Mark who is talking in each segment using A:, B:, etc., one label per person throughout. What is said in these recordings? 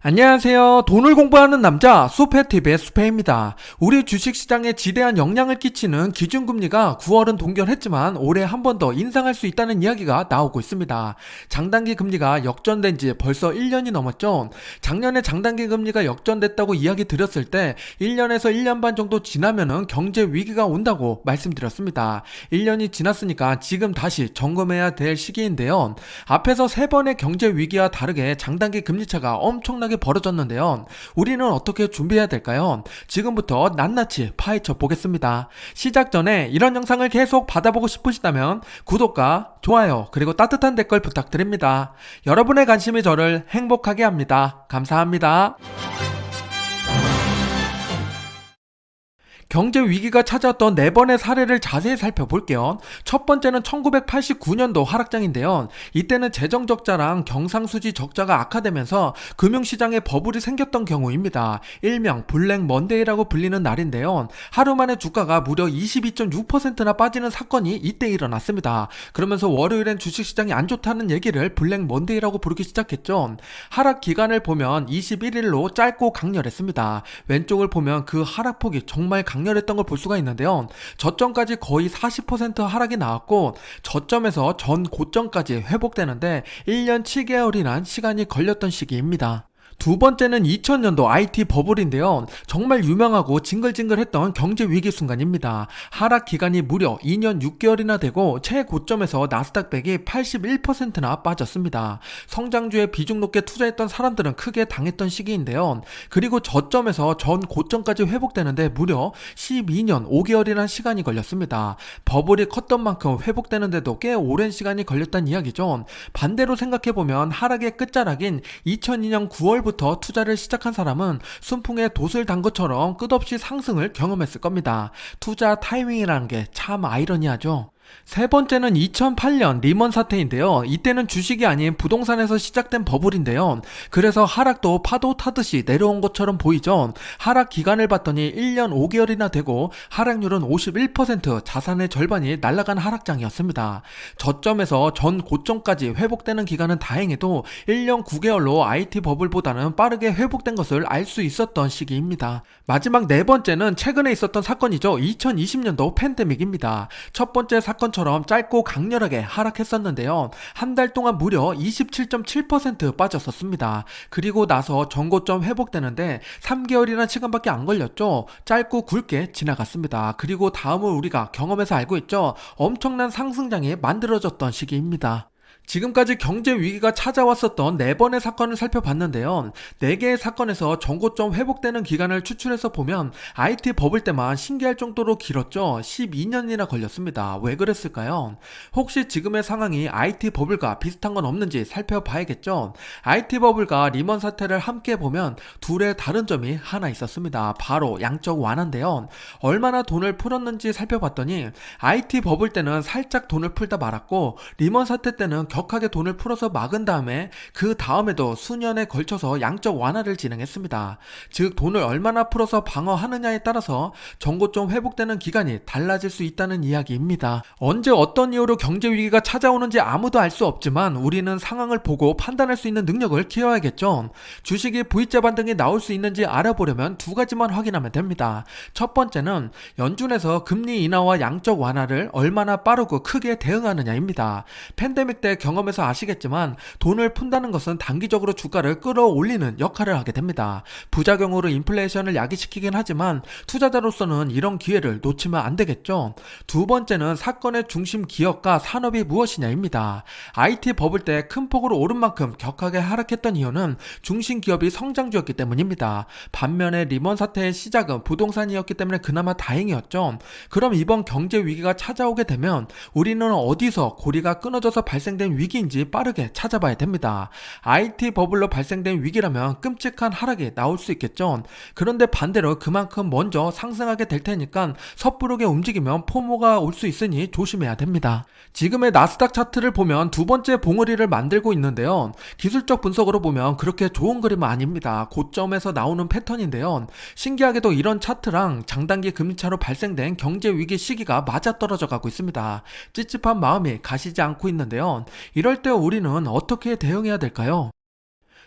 A: 안녕하세요. 돈을 공부하는 남자 수페TV의 수페입니다. 우리 주식시장에 지대한 영향을 끼치는 기준금리가 9월은 동결했지만 올해 한 번 더 인상할 수 있다는 이야기가 나오고 있습니다. 장단기 금리가 역전된 지 벌써 1년이 넘었죠. 작년에 장단기 금리가 역전됐다고 이야기 드렸을 때 1년에서 1년 반 정도 지나면은 경제 위기가 온다고 말씀드렸습니다. 1년이 지났으니까 지금 다시 점검해야 될 시기인데요. 앞에서 3번의 경제 위기와 다르게 장단기 금리차가 엄청나게 벌어졌는데요. 우리는 어떻게 준비해야 될까요? 지금부터 낱낱이 파헤쳐 보겠습니다. 시작 전에 이런 영상을 계속 받아보고 싶으시다면 구독과 좋아요 그리고 따뜻한 댓글 부탁드립니다. 여러분의 관심이 저를 행복하게 합니다. 감사합니다. 경제 위기가 찾아왔던 4번의 사례를 자세히 살펴볼게요. 첫 번째는 1989년도 하락장인데요. 이때는 재정 적자랑 경상수지 적자가 악화되면서 금융시장에 버블이 생겼던 경우입니다. 일명 블랙 먼데이라고 불리는 날인데요. 하루 만에 주가가 무려 22.6%나 빠지는 사건이 이때 일어났습니다. 그러면서 월요일엔 주식시장이 안 좋다는 얘기를 블랙 먼데이라고 부르기 시작했죠. 하락 기간을 보면 21일로 짧고 강렬했습니다. 왼쪽을 보면 그 하락폭이 정말 강렬했던 걸 볼 수가 있는데요. 저점까지 거의 40% 하락이 나왔고 저점에서 전 고점까지 회복되는데 1년 7개월이란 시간이 걸렸던 시기입니다. 두 번째는 2000년도 IT 버블인데요. 정말 유명하고 징글징글했던 경제 위기 순간입니다. 하락 기간이 무려 2년 6개월이나 되고 최고점에서 나스닥 100이 81%나 빠졌습니다. 성장주에 비중 높게 투자했던 사람들은 크게 당했던 시기인데요. 그리고 저점에서 전 고점까지 회복되는데 무려 12년 5개월이라는 시간이 걸렸습니다. 버블이 컸던 만큼 회복되는데도 꽤 오랜 시간이 걸렸다는 이야기죠. 반대로 생각해보면 하락의 끝자락인 2002년 9월부터 투자를 시작한 사람은 순풍에 돛을 단 것처럼 끝없이 상승을 경험했을 겁니다. 투자 타이밍이라는 게 참 아이러니하죠. 세 번째는 2008년 리먼 사태인데요. 이때는 주식이 아닌 부동산에서 시작된 버블인데요. 그래서 하락도 파도 타듯이 내려온 것처럼 보이죠. 하락 기간을 봤더니 1년 5개월이나 되고 하락률은 51%, 자산의 절반이 날아간 하락장이었습니다. 저점에서 전 고점까지 회복되는 기간은 다행히도 1년 9개월로 IT 버블보다는 빠르게 회복된 것을 알 수 있었던 시기입니다. 마지막 네 번째는 최근에 있었던 사건이죠. 2020년도 팬데믹입니다. 첫 번째 사건처럼 짧고 강렬하게 하락했었는데요. 한 달 동안 무려 27.7% 빠졌었습니다. 그리고 나서 전고점 회복되는데 3개월이라는 시간밖에 안 걸렸죠. 짧고 굵게 지나갔습니다. 그리고 다음을 우리가 경험해서 알고 있죠. 엄청난 상승장이 만들어졌던 시기입니다. 지금까지 경제 위기가 찾아왔었던 4번의 사건을 살펴봤는데요. 4개의 사건에서 전고점 회복되는 기간을 추출해서 보면 IT 버블 때만 신기할 정도로 길었죠. 12년이나 걸렸습니다. 왜 그랬을까요? 혹시 지금의 상황이 IT 버블과 비슷한 건 없는지 살펴봐야겠죠. IT 버블과 리먼 사태를 함께 보면 둘의 다른 점이 하나 있었습니다. 바로 양적 완화인데요. 얼마나 돈을 풀었는지 살펴봤더니 IT 버블 때는 살짝 돈을 풀다 말았고 리먼 사태 때는 격하게 돈을 풀어서 막은 다음에 그 다음에도 수년에 걸쳐서 양적 완화를 진행했습니다. 즉 돈을 얼마나 풀어서 방어하느냐에 따라서 전고점 회복되는 기간이 달라질 수 있다는 이야기입니다. 언제 어떤 이유로 경제 위기가 찾아오는지 아무도 알 수 없지만 우리는 상황을 보고 판단할 수 있는 능력을 키워야겠죠. 주식이 V자 반등이 나올 수 있는지 알아보려면 두 가지만 확인하면 됩니다. 첫 번째는 연준에서 금리 인하와 양적 완화를 얼마나 빠르고 크게 대응하느냐입니다. 팬데믹 때 경험해서 아시겠지만 돈을 푼다는 것은 단기적으로 주가를 끌어올리는 역할을 하게 됩니다. 부작용으로 인플레이션을 야기시키긴 하지만 투자자로서는 이런 기회를 놓치면 안 되겠죠. 두 번째는 사건의 중심 기업과 산업이 무엇이냐입니다. IT 버블 때 큰 폭으로 오른 만큼 격하게 하락했던 이유는 중심 기업이 성장주였기 때문입니다. 반면에 리먼 사태의 시작은 부동산이었기 때문에 그나마 다행이었죠. 그럼 이번 경제 위기가 찾아오게 되면 우리는 어디서 고리가 끊어져서 발생된 위기인지 빠르게 찾아봐야 됩니다. IT 버블로 발생된 위기라면 끔찍한 하락이 나올 수 있겠죠. 그런데 반대로 그만큼 먼저 상승하게 될 테니까 섣부르게 움직이면 포모가 올 수 있으니 조심해야 됩니다. 지금의 나스닥 차트를 보면 두 번째 봉우리를 만들고 있는데요. 기술적 분석으로 보면 그렇게 좋은 그림은 아닙니다. 고점에서 나오는 패턴인데요. 신기하게도 이런 차트랑 장단기 금리차로 발생된 경제 위기 시기가 맞아떨어져 가고 있습니다. 찝찝한 마음이 가시지 않고 있는데요. 이럴 때 우리는 어떻게 대응해야 될까요?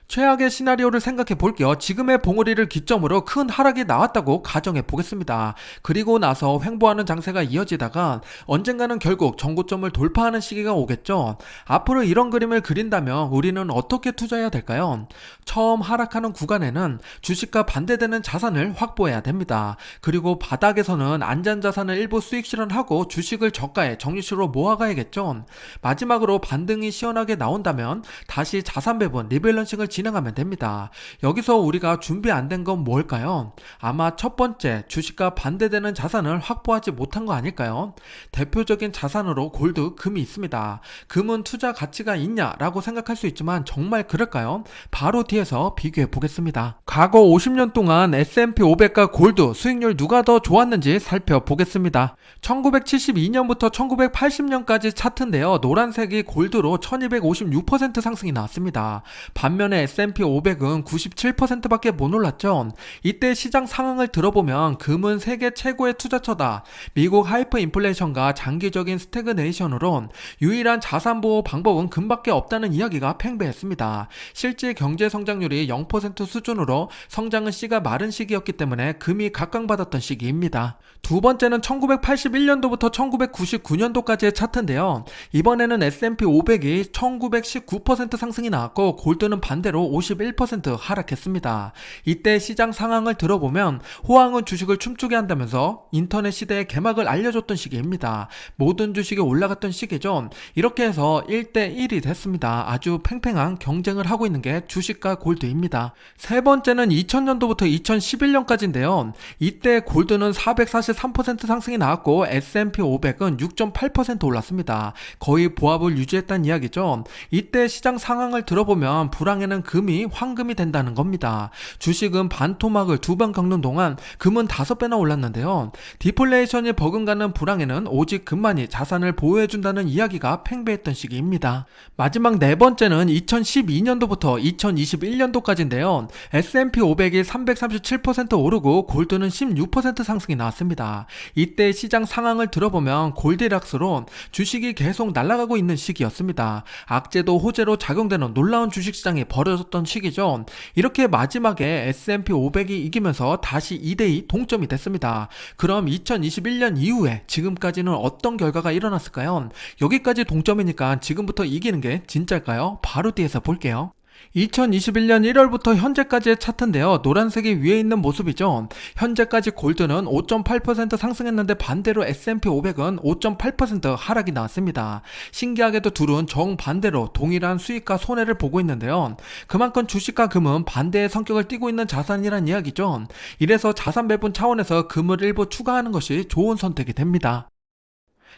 A: 최악의 시나리오를 생각해 볼게요. 지금의 봉우리를 기점으로 큰 하락이 나왔다고 가정해 보겠습니다. 그리고 나서 횡보하는 장세가 이어지다가 언젠가는 결국 정고점을 돌파하는 시기가 오겠죠. 앞으로 이런 그림을 그린다면 우리는 어떻게 투자해야 될까요? 처음 하락하는 구간에는 주식과 반대되는 자산을 확보해야 됩니다. 그리고 바닥에서는 안전자산을 일부 수익 실현하고 주식을 저가에 정리식으로 모아가야겠죠. 마지막으로 반등이 시원하게 나온다면 다시 자산 배분, 리밸런싱을 진행하면 됩니다. 여기서 우리가 준비 안 된 건 뭘까요? 아마 첫 번째, 주식과 반대되는 자산을 확보하지 못한 거 아닐까요? 대표적인 자산으로 골드, 금이 있습니다. 금은 투자 가치가 있냐라고 생각할 수 있지만 정말 그럴까요? 바로 뒤에서 비교해 보겠습니다. 과거 50년 동안 S&P 500과 골드 수익률 누가 더 좋았는지 살펴보겠습니다. 1972년부터 1980년까지 차트인데요. 노란색이 골드로 1256% 상승이 나왔습니다. 반면에 S&P 500은 97%밖에 못 올랐죠. 이때 시장 상황을 들어보면 금은 세계 최고의 투자처다. 미국 하이퍼 인플레이션과 장기적인 스태그네이션으로 유일한 자산 보호 방법은 금밖에 없다는 이야기가 팽배했습니다. 실제 경제 성장률이 0% 수준으로 성장은 씨가 마른 시기였기 때문에 금이 각광받았던 시기입니다. 두 번째는 1981년도부터 1999년도까지의 차트인데요. 이번에는 S&P 500이 1919% 상승이 나왔고 골드는 반대로 51% 하락했습니다. 이때 시장 상황을 들어보면 호황은 주식을 춤추게 한다면서 인터넷 시대의 개막을 알려줬던 시기입니다. 모든 주식이 올라갔던 시기죠. 이렇게 해서 1대1이 됐습니다. 아주 팽팽한 경쟁을 하고 있는 게 주식과 골드입니다. 세 번째는 2000년도부터 2011년까지인데요. 이때 골드는 443% 상승이 나왔고 S&P 500은 6.8% 올랐습니다. 거의 보합을 유지했다는 이야기죠. 이때 시장 상황을 들어보면 불황에는 금이 황금이 된다는 겁니다. 주식은 반토막을 2번 겪는 동안 금은 5배나 올랐는데요. 디플레이션이 버금가는 불황에는 오직 금만이 자산을 보호해준다는 이야기가 팽배했던 시기입니다. 마지막 네 번째는 2012년도부터 2021년도까지인데요. S&P 500이 337% 오르고 골드는 16% 상승이 나왔습니다. 이때 시장 상황을 들어보면 골디락스로 주식이 계속 날아가고 있는 시기였습니다. 악재도 호재로 작용되는 놀라운 주식시장이 벌어졌던 시기죠. 이렇게 마지막에 S&P 500이 이기면서 다시 2대2 동점이 됐습니다. 그럼 2021년 이후에 지금까지는 어떤 결과가 일어났을까요? 여기까지 동점이니까 지금부터 이기는 게 진짜일까요? 바로 뒤에서 볼게요. 2021년 1월부터 현재까지의 차트인데요. 노란색이 위에 있는 모습이죠. 현재까지 골드는 5.8% 상승했는데 반대로 S&P 500은 5.8% 하락이 나왔습니다. 신기하게도 둘은 정반대로 동일한 수익과 손해를 보고 있는데요. 그만큼 주식과 금은 반대의 성격을 띠고 있는 자산이란 이야기죠. 이래서 자산 배분 차원에서 금을 일부 추가하는 것이 좋은 선택이 됩니다.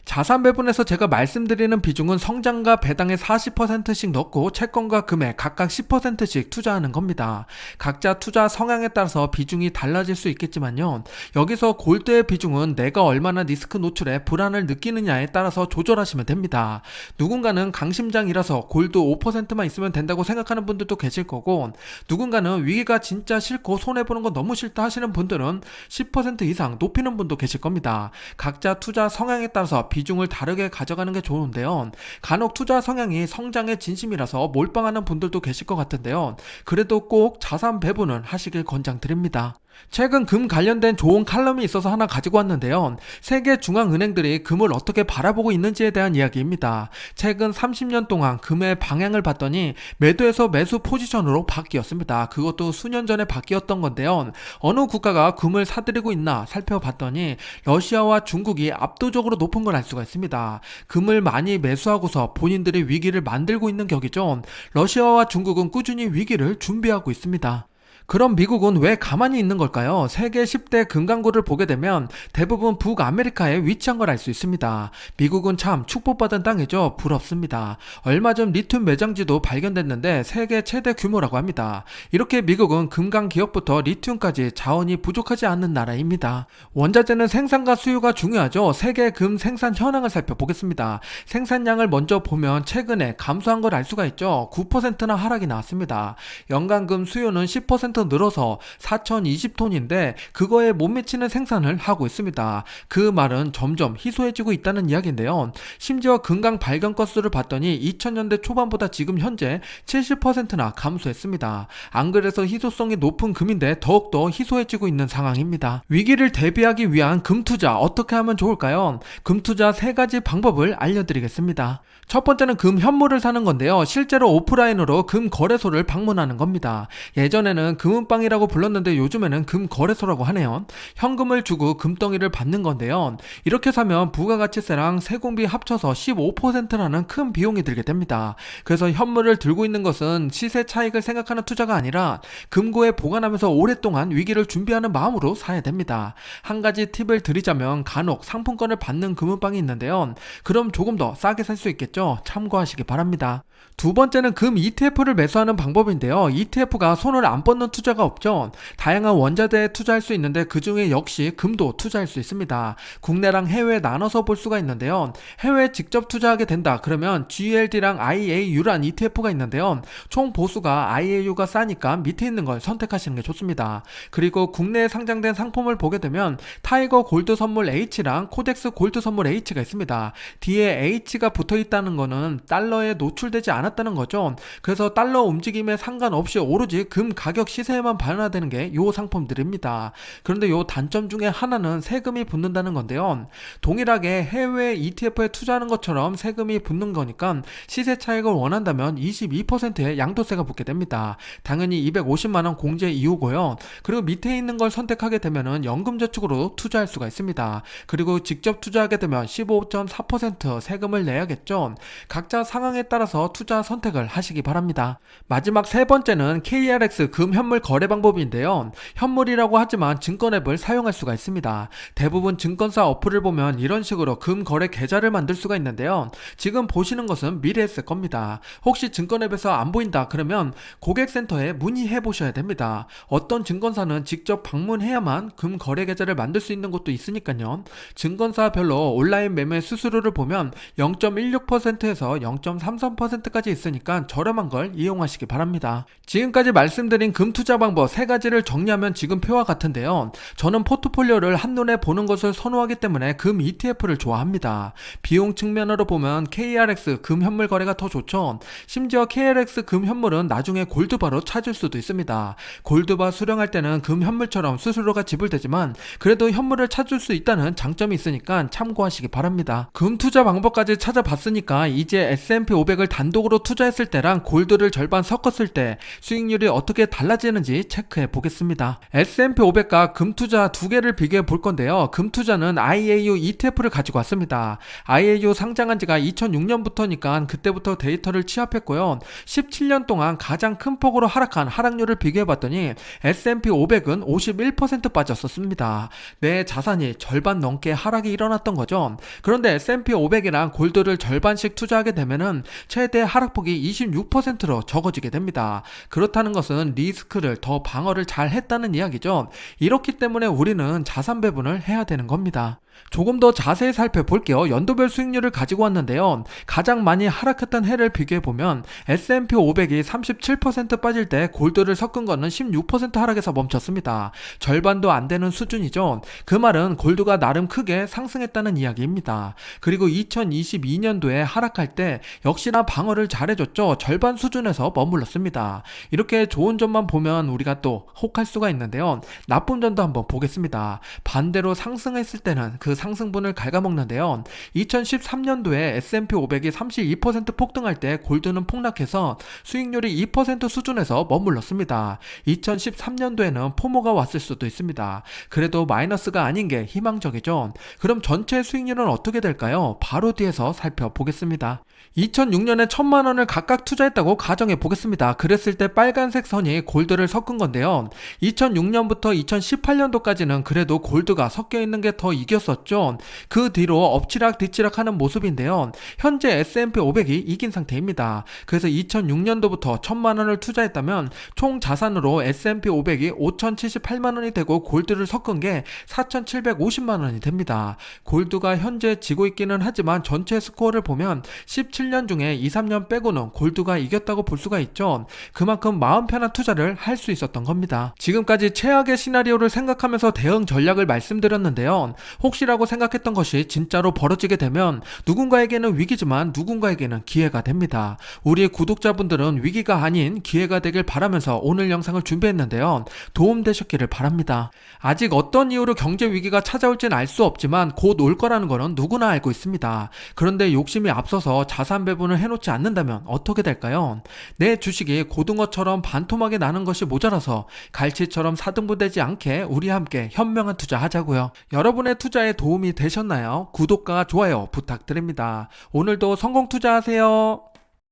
A: 자산 배분에서 제가 말씀드리는 비중은 성장과 배당에 40%씩 넣고 채권과 금에 각각 10%씩 투자하는 겁니다. 각자 투자 성향에 따라서 비중이 달라질 수 있겠지만요. 여기서 골드의 비중은 내가 얼마나 리스크 노출에 불안을 느끼느냐에 따라서 조절하시면 됩니다. 누군가는 강심장이라서 골드 5%만 있으면 된다고 생각하는 분들도 계실 거고, 누군가는 위기가 진짜 싫고 손해보는 거 너무 싫다 하시는 분들은 10% 이상 높이는 분도 계실 겁니다. 각자 투자 성향에 따라서 비중을 다르게 가져가는 게 좋은데요. 간혹 투자 성향이 성장의 진심이라서 몰빵하는 분들도 계실 것 같은데요. 그래도 꼭 자산 배분은 하시길 권장드립니다. 최근 금 관련된 좋은 칼럼이 있어서 하나 가지고 왔는데요. 세계 중앙은행들이 금을 어떻게 바라보고 있는지에 대한 이야기입니다. 최근 30년 동안 금의 방향을 봤더니 매도에서 매수 포지션으로 바뀌었습니다. 그것도 수년 전에 바뀌었던 건데요. 어느 국가가 금을 사들이고 있나 살펴봤더니 러시아와 중국이 압도적으로 높은 걸 알 수가 있습니다. 금을 많이 매수하고서 본인들이 위기를 만들고 있는 격이죠. 러시아와 중국은 꾸준히 위기를 준비하고 있습니다. 그럼 미국은 왜 가만히 있는 걸까요? 세계 10대 금강구를 보게 되면 대부분 북아메리카에 위치한 걸 알 수 있습니다. 미국은 참 축복받은 땅이죠. 부럽습니다. 얼마 전 리튬 매장지도 발견됐는데 세계 최대 규모라고 합니다. 이렇게 미국은 금강 기업부터 리튬까지 자원이 부족하지 않는 나라입니다. 원자재는 생산과 수요가 중요하죠. 세계 금 생산 현황을 살펴보겠습니다. 생산량을 먼저 보면 최근에 감소한 걸 알 수가 있죠. 9%나 하락이 나왔습니다. 연간 금 수요는 10% 10% 늘어서 4,020톤인데 그거에 못 미치는 생산을 하고 있습니다. 그 말은 점점 희소해지고 있다는 이야기인데요. 심지어 금강 발견 건수를 봤더니 2000년대 초반보다 지금 현재 70%나 감소했습니다. 안 그래서 희소성이 높은 금인데 더욱더 희소해지고 있는 상황입니다. 위기를 대비하기 위한 금 투자 어떻게 하면 좋을까요? 금 투자 3가지 방법을 알려드리겠습니다. 첫 번째는 금 현물을 사는 건데요. 실제로 오프라인으로 금 거래소를 방문하는 겁니다. 예전에는 금은방이라고 불렀는데 요즘에는 금 거래소라고 하네요. 현금을 주고 금덩이를 받는 건데요. 이렇게 사면 부가가치세랑 세공비 합쳐서 15%라는 큰 비용이 들게 됩니다. 그래서 현물을 들고 있는 것은 시세 차익을 생각하는 투자가 아니라 금고에 보관하면서 오랫동안 위기를 준비하는 마음으로 사야 됩니다. 한 가지 팁을 드리자면 간혹 상품권을 받는 금은방이 있는데요. 그럼 조금 더 싸게 살 수 있겠죠? 참고하시기 바랍니다. 두 번째는 금 ETF를 매수하는 방법인데요. ETF가 손을 안 뻗는 투자가 없죠. 다양한 원자재에 투자할 수 있는데 그 중에 역시 금도 투자할 수 있습니다. 국내랑 해외 나눠서 볼 수가 있는데요. 해외에 직접 투자하게 된다 그러면 GLD랑 IAU란 ETF가 있는데요. 총 보수가 IAU가 싸니까 밑에 있는 걸 선택하시는 게 좋습니다. 그리고 국내에 상장된 상품을 보게 되면 타이거 골드 선물 H랑 코덱스 골드 선물 H가 있습니다. 뒤에 H가 붙어 있다는 거는 달러에 노출되지 않았다는 거죠. 그래서 달러 움직임에 상관없이 오로지 금 가격 시세에만 반영되는 게 요 상품들입니다. 그런데 요 단점 중에 하나는 세금이 붙는다는 건데요. 동일하게 해외 ETF에 투자하는 것처럼 세금이 붙는 거니까 시세 차익을 원한다면 22%의 양도세가 붙게 됩니다. 당연히 250만원 공제 이후고요. 그리고 밑에 있는 걸 선택하게 되면은 연금저축으로 투자할 수가 있습니다. 그리고 직접 투자하게 되면 15.4% 세금을 내야겠죠. 각자 상황에 따라서 투자 선택을 하시기 바랍니다. 마지막 세 번째는 KRX 금 현물 거래 방법인데요. 현물이라고 하지만 증권 앱을 사용할 수가 있습니다. 대부분 증권사 어플을 보면 이런 식으로 금 거래 계좌를 만들 수가 있는데요. 지금 보시는 것은 미래에 쓸 겁니다. 혹시 증권 앱에서 안 보인다 그러면 고객센터에 문의해 보셔야 됩니다. 어떤 증권사는 직접 방문해야만 금 거래 계좌를 만들 수 있는 곳도 있으니까요. 증권사별로 온라인 매매 수수료를 보면 0.16%에서 0.33%까지 있으니까 저렴한 걸 이용하시기 바랍니다. 지금까지 말씀드린 금 투자 방법 3가지를 정리하면 지금 표와 같은데요. 저는 포트폴리오를 한눈에 보는 것을 선호하기 때문에 금 ETF를 좋아합니다. 비용 측면으로 보면 KRX 금 현물 거래가 더 좋죠. 심지어 KRX 금 현물은 나중에 골드바로 찾을 수도 있습니다. 골드바 수령할 때는 금 현물처럼 수수료가 지불되지만 그래도 현물을 찾을 수 있다는 장점이 있으니까 참고하시기 바랍니다. 금 투자 방법까지 찾아봤으니까 이제 S&P 500을 단독으로 투자했을 때랑 골드를 절반 섞었을 때 수익률이 어떻게 달라지는지 체크해 보겠습니다. S&P 500과 금 투자 2개를 비교해 볼 건데요. 금 투자는 IAU ETF를 가지고 왔습니다. IAU 상장한 지가 2006년부터니까 그때부터 데이터를 취합했고요. 17년 동안 가장 큰 폭으로 하락한 하락률을 비교해 봤더니 S&P 500은 51% 빠졌었습니다. 내 자산이 절반 넘게 하락이 일어났던 거죠. 그런데 S&P 500이랑 골드를 절반씩 투자하게 되면은 최대 하락폭이 26%로 적어지게 됩니다. 그렇다는 것은 리스크를 더 방어를 잘 했다는 이야기죠. 이렇기 때문에 우리는 자산 배분을 해야 되는 겁니다. 조금 더 자세히 살펴볼게요. 연도별 수익률을 가지고 왔는데요. 가장 많이 하락했던 해를 비교해보면 S&P 500이 37% 빠질 때 골드를 섞은 거는 16% 하락해서 멈췄습니다. 절반도 안 되는 수준이죠. 그 말은 골드가 나름 크게 상승했다는 이야기입니다. 그리고 2022년도에 하락할 때 역시나 방어를 잘해줬죠. 절반 수준에서 머물렀습니다. 이렇게 좋은 점만 보면 우리가 또 혹할 수가 있는데요. 나쁜 점도 한번 보겠습니다. 반대로 상승했을 때는 그 상승분을 갉아먹는데요. 2013년도에 S&P 500이 32% 폭등할 때 골드는 폭락해서 수익률이 2% 수준에서 머물렀습니다. 2013년도에는 포모가 왔을 수도 있습니다. 그래도 마이너스가 아닌 게 희망적이죠. 그럼 전체 수익률은 어떻게 될까요? 바로 뒤에서 살펴보겠습니다. 2006년에 1000만원을 각각 투자했다고 가정해 보겠습니다. 그랬을 때 빨간색 선이 골드를 섞은 건데요. 2006년부터 2018년도까지는 그래도 골드가 섞여 있는 게 더 이겼었죠. 만들었죠. 그 뒤로 엎치락뒤치락 하는 모습인데요. 현재 S&P 500이 이긴 상태입니다. 그래서 2006년도부터 1000만 원을 투자했다면 총 자산으로 S&P 500이 5078만 원이 되고 골드를 섞은 게 4750만 원이 됩니다. 골드가 현재 지고 있기는 하지만 전체 스코어를 보면 17년 중에 2, 3년 빼고는 골드가 이겼다고 볼 수가 있죠. 그만큼 마음 편한 투자를 할 수 있었던 겁니다. 지금까지 최악의 시나리오를 생각하면서 대응 전략을 말씀드렸는데요. 혹시라고 생각했던 것이 진짜로 벌어지게 되면 누군가에게는 위기지만 누군가에게는 기회가 됩니다. 우리 구독자분들은 위기가 아닌 기회가 되길 바라면서 오늘 영상을 준비했는데요. 도움되셨기를 바랍니다. 아직 어떤 이유로 경제 위기가 찾아올진 알 수 없지만 곧 올 거라는 거는 누구나 알고 있습니다. 그런데 욕심이 앞서서 자산 배분을 해놓지 않는다면 어떻게 될까요? 내 주식이 고등어처럼 반토막이 나는 것이 모자라서 갈치처럼 사등분되지 않게 우리 함께 현명한 투자하자고요. 여러분의 투자에 도움이 되셨나요? 구독과 좋아요 부탁드립니다. 오늘도 성공 투자하세요.